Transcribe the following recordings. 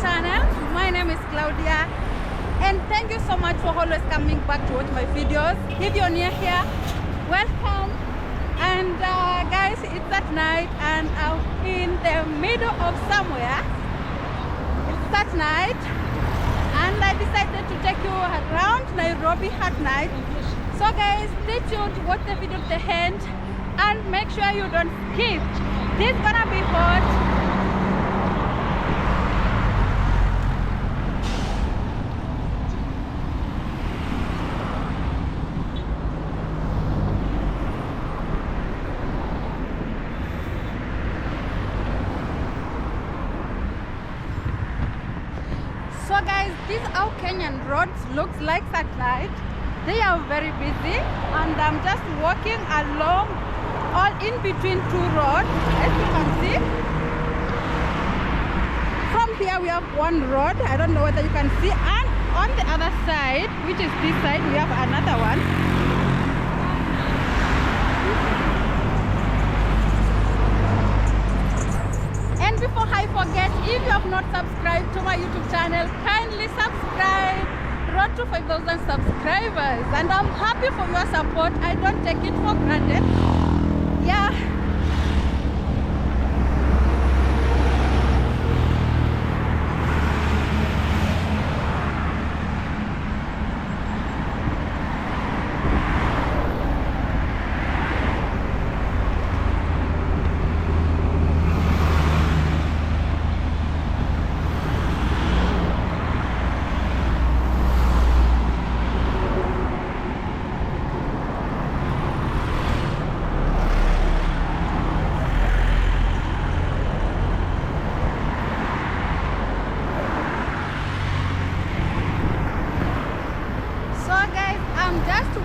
channel. My name is Claudia, and thank you so much for always coming back to watch my videos. If you're new here, welcome. And guys, it's at night and I'm in the middle of somewhere. It's at night and I decided to take you around Nairobi at night. So guys, stay tuned to watch the video to the end and make sure you don't skip. This is gonna be hot. So guys, this is how Kenyan roads looks like at night. They are very busy and I'm just walking along all in between two roads, as you can see. From here we have one road, I don't know whether you can see, and on the other side, which is this side, we have another one. And before I forget, if you have not subscribed to my YouTube channel, kindly subscribe. Road to 5,000 subscribers, and I'm happy for your support. I don't take it for granted. Yeah.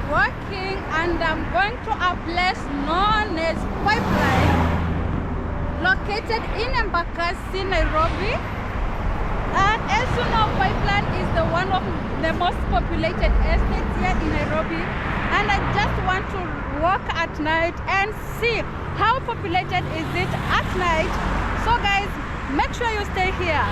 Walking and I'm going to a place known as Pipeline, located in Mrbeast, Nairobi. And as you know, Pipeline is the one of the most populated estates here in Nairobi, and I just want to walk at night and see how populated is it at night. So guys, make sure you stay here.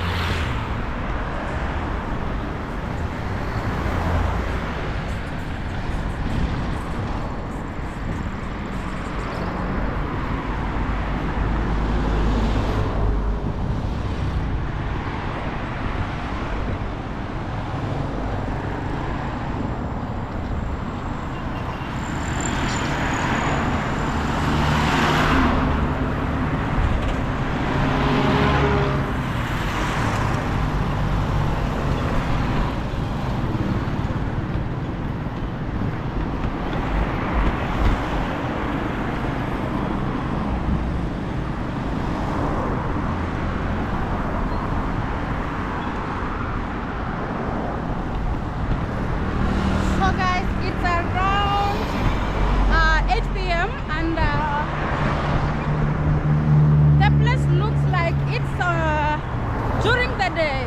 During the day,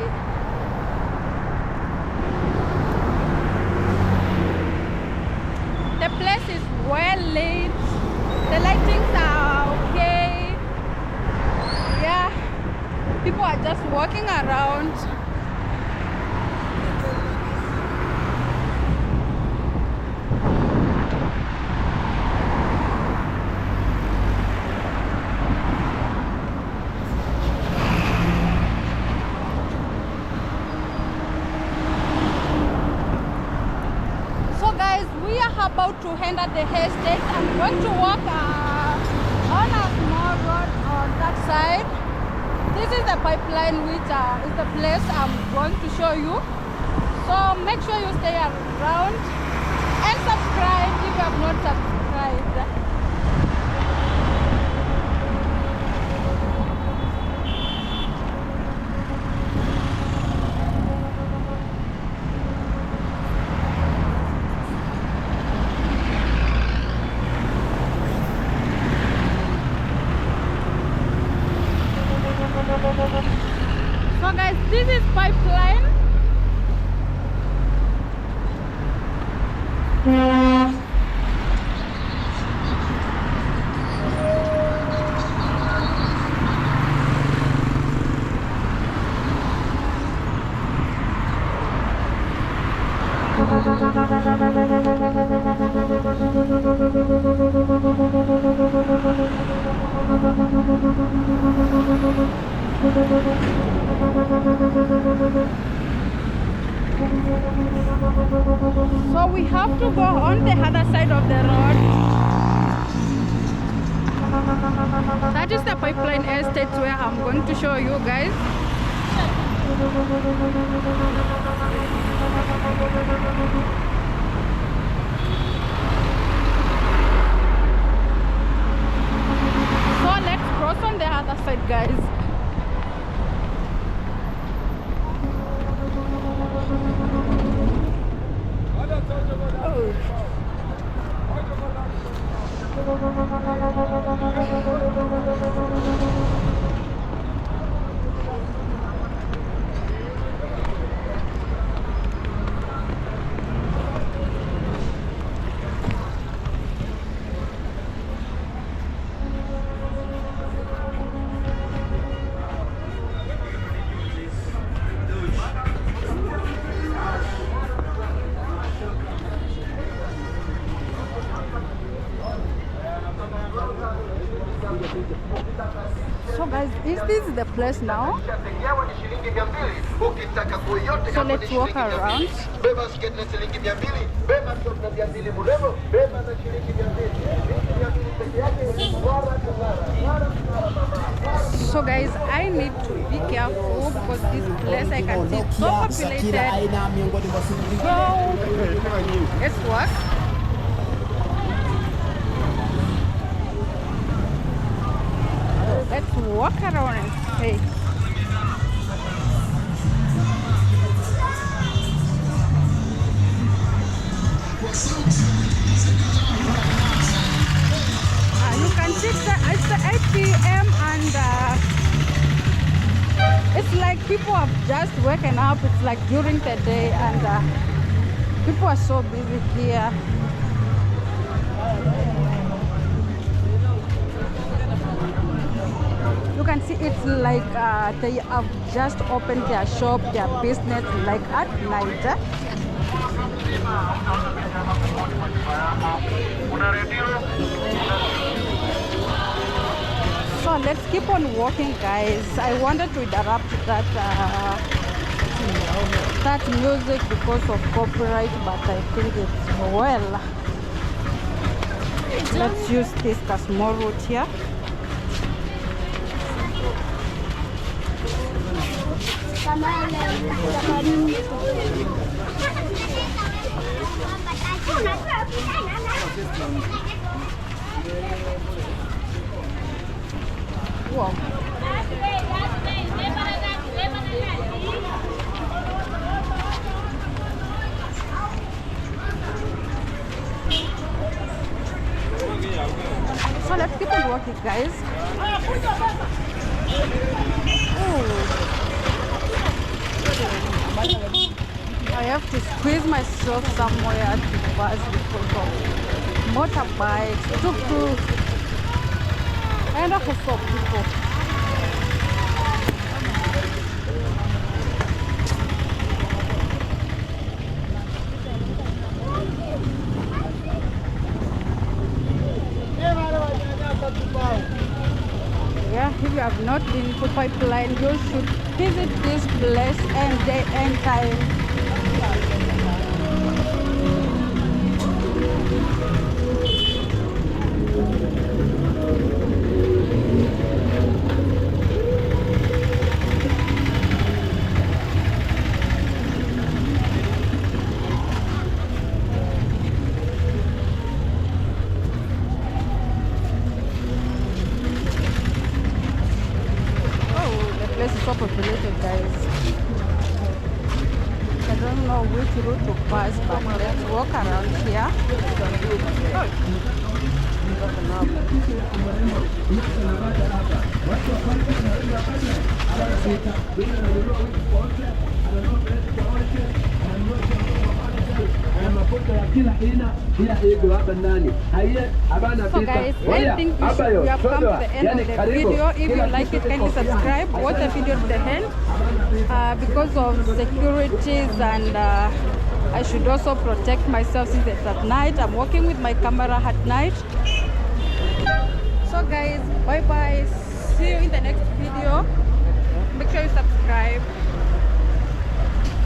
the place is well lit, the lightings are okay. Yeah, people are just walking around. About to enter the estate. I'm going to walk on a small road on that side. This is the Pipeline, which is the place I'm going to show you. So make sure you stay around and subscribe if you have not subscribed. So guys, this is Pipeline. to go on the other side of the road. That is the pipeline estate where I'm going to show you guys. So let's cross on the other side, guys. So guys, is this the place now? So let's walk around. So guys, I need to be careful because this place I can see so populated. So let's walk. Let's walk around and see. You can see it's 8 p.m. and it's like people have just woken up. It's like during the day and people are so busy here. You can see it's like they have just opened their shop, their business, like at night. So let's keep on walking, guys. I wanted to interrupt that music because of copyright, but I think it's well. Let's use this as small route here. Wow. So let's keep on walking, guys. Oh. I have to squeeze myself somewhere to pass because of motorbikes, tuk-tuk, and also people. Yeah, if you have not been to Pipeline, you should visit this place and day and time. This is so populated, guys. I don't know which route to pass, but let's walk around here. So guys, I think we have come to the end of the video. If you like it, kindly subscribe, watch the video to the end because of securities, and I should also protect myself since it's at night. I'm working with my camera at night. So guys, bye bye, see you in the next video. Make sure you subscribe.